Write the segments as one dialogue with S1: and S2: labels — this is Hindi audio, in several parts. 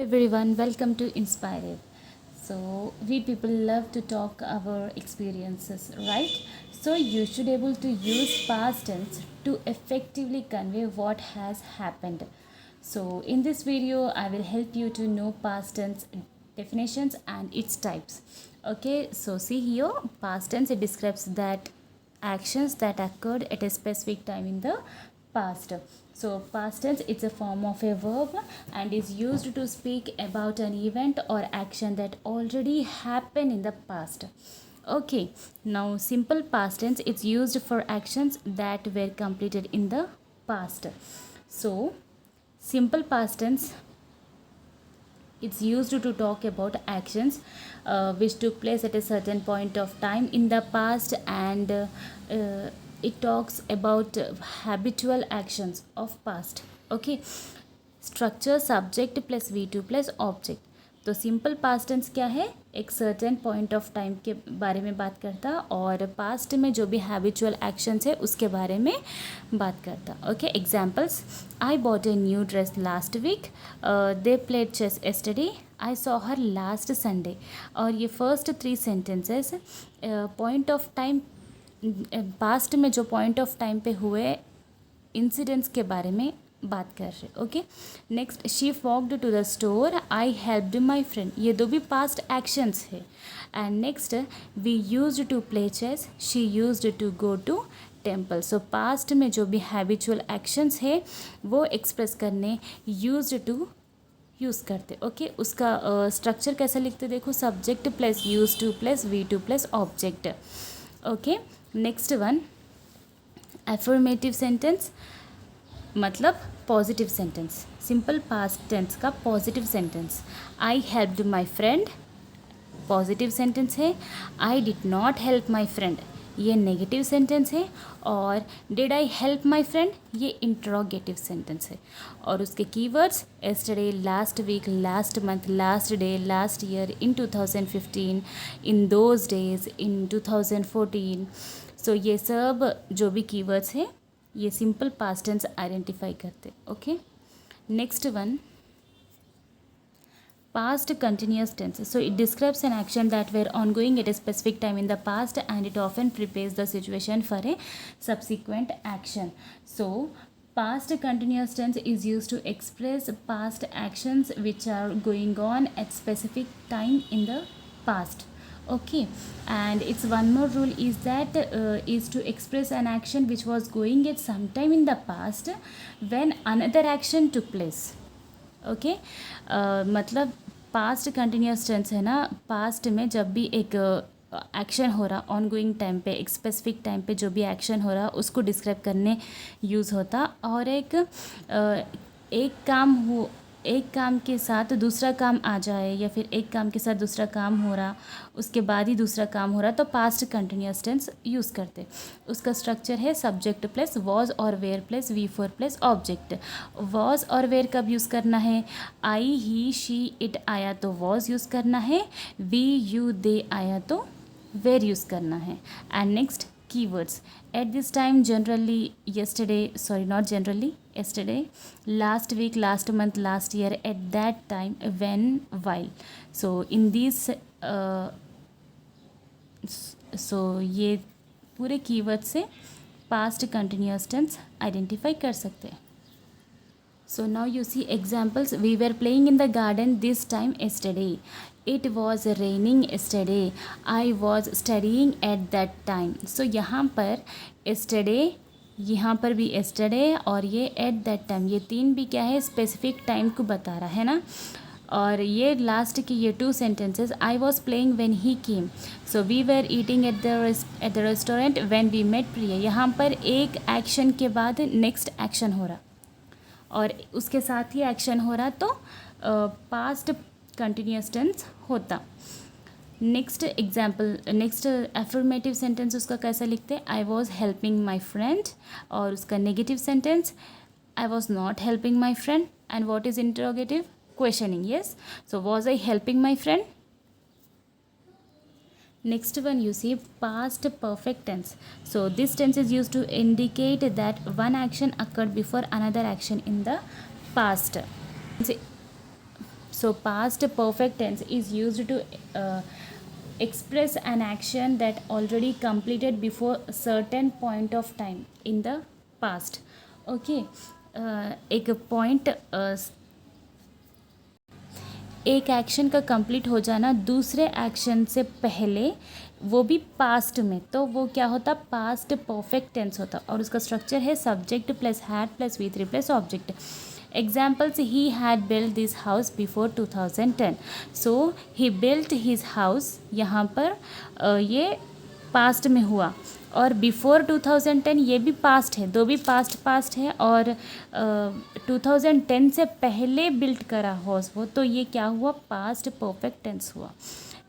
S1: everyone, welcome to Inspire. So we people love to talk our experiences, right? So you should able to use past tense to effectively convey what has happened. So in this video, I will help you to know past tense definitions and its types. Okay, so see here, past tense it describes that actions that occurred at a specific time in the past. So past tense it's a form of a verb and is used to speak about an event or action that already happened in the past. Okay, now simple past tense it's used for actions that were completed in the past. So simple past tense it's used to talk about actions which took place at a certain point of time in the past, and it talks about habitual actions of past. Okay, structure subject plus V2 plus object. तो सिंपल पास्ट टेंस क्या है, एक सर्टेन पॉइंट ऑफ टाइम के बारे में बात करता और पास्ट में जो भी हैबिचुअल एक्शंस है उसके बारे में बात करता. Okay, examples: I bought a new dress last week, they played chess yesterday, I saw her last Sunday. और ये first 3 sentences point of time, past में जो पॉइंट ऑफ टाइम पे हुए इंसिडेंट्स के बारे में बात कर रहे. Okay, next, she walked to the store, I helped my friend. ये दो भी पास्ट एक्शंस है. And next, we used to play chess, she used to go to temple. So past में जो भी हैबिचुअल एक्शंस है वो एक्सप्रेस करने यूज्ड टू यूज़ करते. ओके, उसका स्ट्रक्चर कैसे लिखते देखो, subject plus use to plus V2 plus object. Okay, next one, affirmative sentence मतलब positive sentence. Simple past tense का positive sentence, I helped my friend positive sentence है. I did not help my friend ये नेगेटिव सेंटेंस है. और did I help my friend ये इंट्रोगेटिव सेंटेंस है. और उसके keywords yesterday, last week, last month, last day, last year, in 2015, in those days, in 2014. So ये सब जो भी कीवर्ड्स है ये सिंपल पास्ट टेंस आइडेंटिफाई करते. Okay, next one, past continuous tense. So it describes an action that were ongoing at a specific time in the past and it often prepares the situation for a subsequent action. So past continuous tense is used to express past actions which are going on at specific time in the past. Okay, and its one more rule is that is to express an action which was going at some time in the past when another action took place. Okay, मतलब पास्ट कंटिन्यूस टेंस है ना, पास्ट में जब भी एक एक्शन हो रहा ऑन गोइंग टाइम पे, एक स्पेसिफिक टाइम पे जो भी एक्शन हो रहा उसको डिस्क्राइब करने यूज़ होता. और एक काम के साथ दूसरा काम आ जाए या फिर एक काम के साथ दूसरा काम हो रहा उसके बाद ही दूसरा काम हो रहा तो पास्ट कंटिन्यूस टेंस यूज़ करते. उसका स्ट्रक्चर है सब्जेक्ट प्लस वॉज और were plus V4 plus object. Was और वेयर कब यूज़ करना है, आई, ही, शी, इट आया तो वॉज यूज़ करना है, वी, यू, दे आया तो वेयर यूज़ करना है. And next, keywords: at this time, generally, yesterday, sorry, not generally, yesterday, last week, last month, last year, at that time, when, while. So in these so ये पूरे कीवर्ड से पास्ट कंटिन्यूस टेंस आइडेंटिफाई कर सकते हैं. So now you see examples. We were playing in the garden this time yesterday. It was raining yesterday. I was studying at that time. So यहाँ पर yesterday, यहाँ पर भी yesterday और ये at that time, ये तीन भी क्या है, स्पेसिफिक टाइम को बता रहा है ना. और ये लास्ट की ये 2 sentences, I was playing when he came, so we were eating at the restaurant when we met Priya. यहाँ पर एक एक्शन के बाद नेक्स्ट एक्शन हो रहा और उसके साथ ही एक्शन हो रहा तो पास्ट कंटिन्यूस टेंस होता. Next example, next affirmative sentence उसका कैसा लिखते हैं, I was helping my friend. और उसका negative sentence, I was not helping my friend. And what is interrogative, questioning. Yes, so was I helping my friend. Next one you see past perfect tense. So this tense is used to indicate that one action occurred before another action in the past. So past perfect tense is used to express an action that already completed before a certain point of time in the past. Okay. एक पॉइंट एक एक्शन का कंप्लीट हो जाना दूसरे एक्शन से पहले, वो भी पास्ट में, तो वो क्या होता, पास्ट परफेक्ट टेंस होता, और उसका स्ट्रक्चर है subject plus had plus V3 plus object. Examples, he had build this house before 2010. So he built his house, यहाँ पर ये पास्ट में हुआ, और बिफोर 2010 ये भी पास्ट है, दो भी पास्ट है, और 2010 से पहले बिल्ट करा हाउस वो, तो ये क्या हुआ, पास्ट परफेक्ट टेंस हुआ.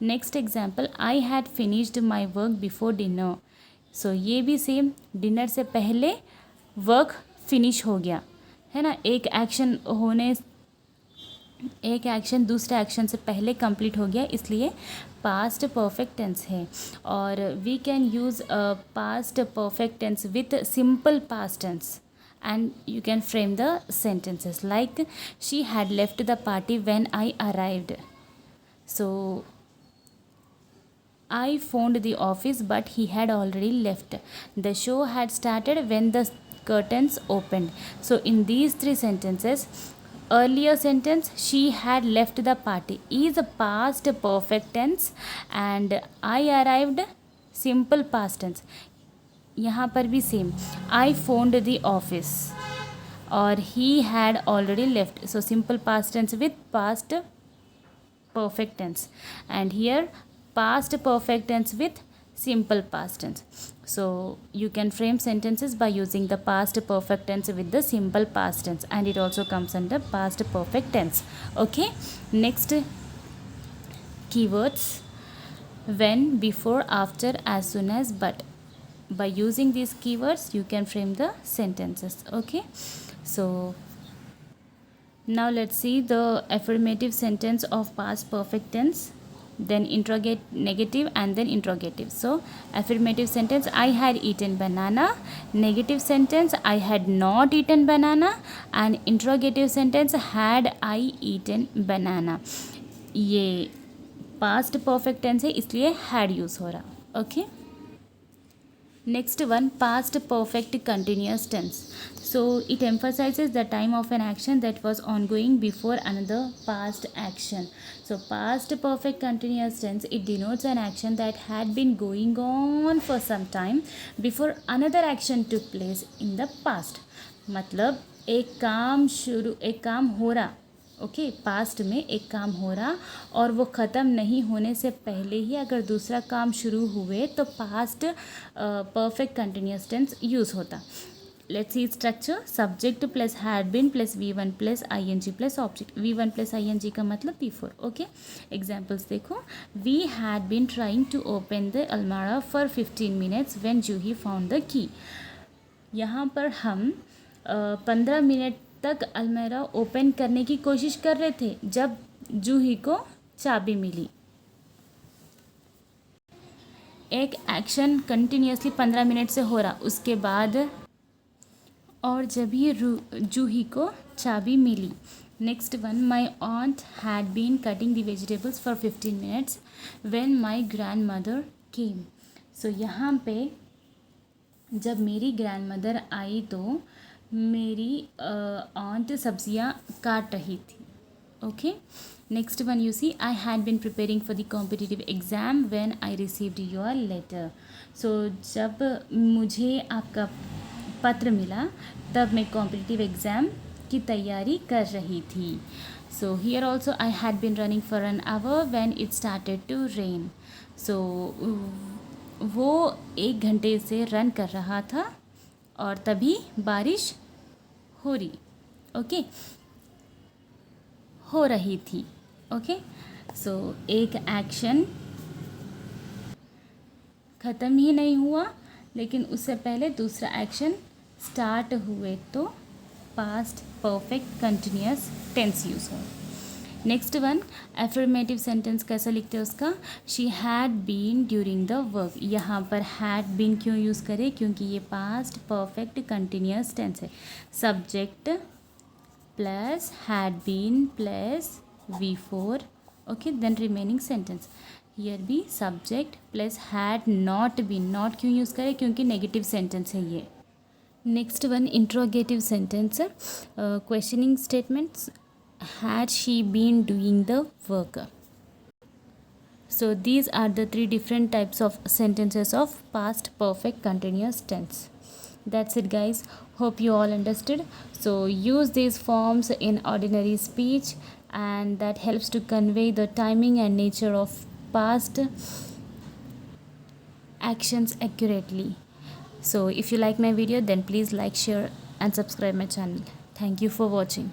S1: Next example, I had finished my work before dinner. So ये भी सेम, डिनर से पहले वर्क फिनिश हो गया है ना. एक एक्शन दूसरे एक्शन से पहले कंप्लीट हो गया, इसलिए पास्ट परफेक्ट टेंस है. और we can use past perfect tense with simple past tense, and you can frame the sentences like, she had left the party when I arrived. So I phoned the office but he had already left. The show had started when the curtains opened. So in these three sentences, earlier sentence, she had left the party, is a past perfect tense, and I arrived, simple past tense. यहाँ पर भी same, I phoned the office, और he had already left, so simple past tense with past perfect tense, and here past perfect tense with simple past tense. So you can frame sentences by using the past perfect tense with the simple past tense, and it also comes under past perfect tense. Okay, next, keywords: when, before, after, as soon as, but. By using these keywords you can frame the sentences. Okay, so now let's see the affirmative sentence of past perfect tense, then negative, and then interrogative. So affirmative sentence, I had eaten banana. Negative sentence, I had not eaten banana. And interrogative sentence, had I eaten banana. ये past perfect tense है, इसलिए had use हो रहा. Okay. Next one, past perfect continuous tense. So it emphasizes the time of an action that was ongoing before another past action. So past perfect continuous tense, it denotes an action that had been going on for some time before another action took place in the past. मतलब एक काम हो रहा, ओके, पास्ट में एक काम हो रहा और वो ख़त्म नहीं होने से पहले ही अगर दूसरा काम शुरू हुए तो past perfect continuous tense use होता. Let's see structure, subject plus had been plus V1 plus ING plus object. V1 plus ING का मतलब बिफोर. ओके, एग्जाम्पल्स देखो. We had been trying to open the अलमारा for 15 minutes when Juhi found the key. यहाँ पर हम 15 मिनट तक अलमीरा ओपन करने की कोशिश कर रहे थे जब जूही को चाबी मिली. एक एक्शन कंटिन्यूसली 15 मिनट से हो रहा, उसके बाद और जब ही जूही को चाबी मिली. Next one, my aunt had been cutting the vegetables for 15 minutes when my grandmother came. So यहाँ पे जब मेरी ग्रैंड मदर आई तो मेरी ऑन्ट सब्जियां काट रही थी. Okay, next one you see, I had been preparing for the competitive exam when I received your letter. So जब मुझे आपका पत्र मिला तब मैं कॉम्पिटिटिव एग्ज़ाम की तैयारी कर रही थी. So here also, I had been running for an hour when it started to rain. So वो 1 घंटे से रन कर रहा था और तभी बारिश हो रही थी. ओके, सो एक एक्शन ख़त्म ही नहीं हुआ लेकिन उससे पहले दूसरा एक्शन स्टार्ट हुए तो past perfect continuous tense use हो. नेक्स्ट वन, एफर्मेटिव सेंटेंस कैसा लिखते हैं उसका, she had been during the work. यहाँ पर हैड बीन क्यों यूज़ करें, क्योंकि ये पास्ट परफेक्ट कंटिन्यूस टेंस है. Subject plus had been plus V4. Okay, then remaining sentence. Here भी subject plus had not been. Not क्यों यूज़ करें, क्योंकि नेगेटिव सेंटेंस है ये. Next one, interrogative sentence. Questioning statements. Had she been doing the work? So these are the three different types of sentences of past perfect continuous tense. That's it, guys. Hope you all understood. So use these forms in ordinary speech, and that helps to convey the timing and nature of past actions accurately. So if you like my video, then please like, share and subscribe my channel. Thank you for watching.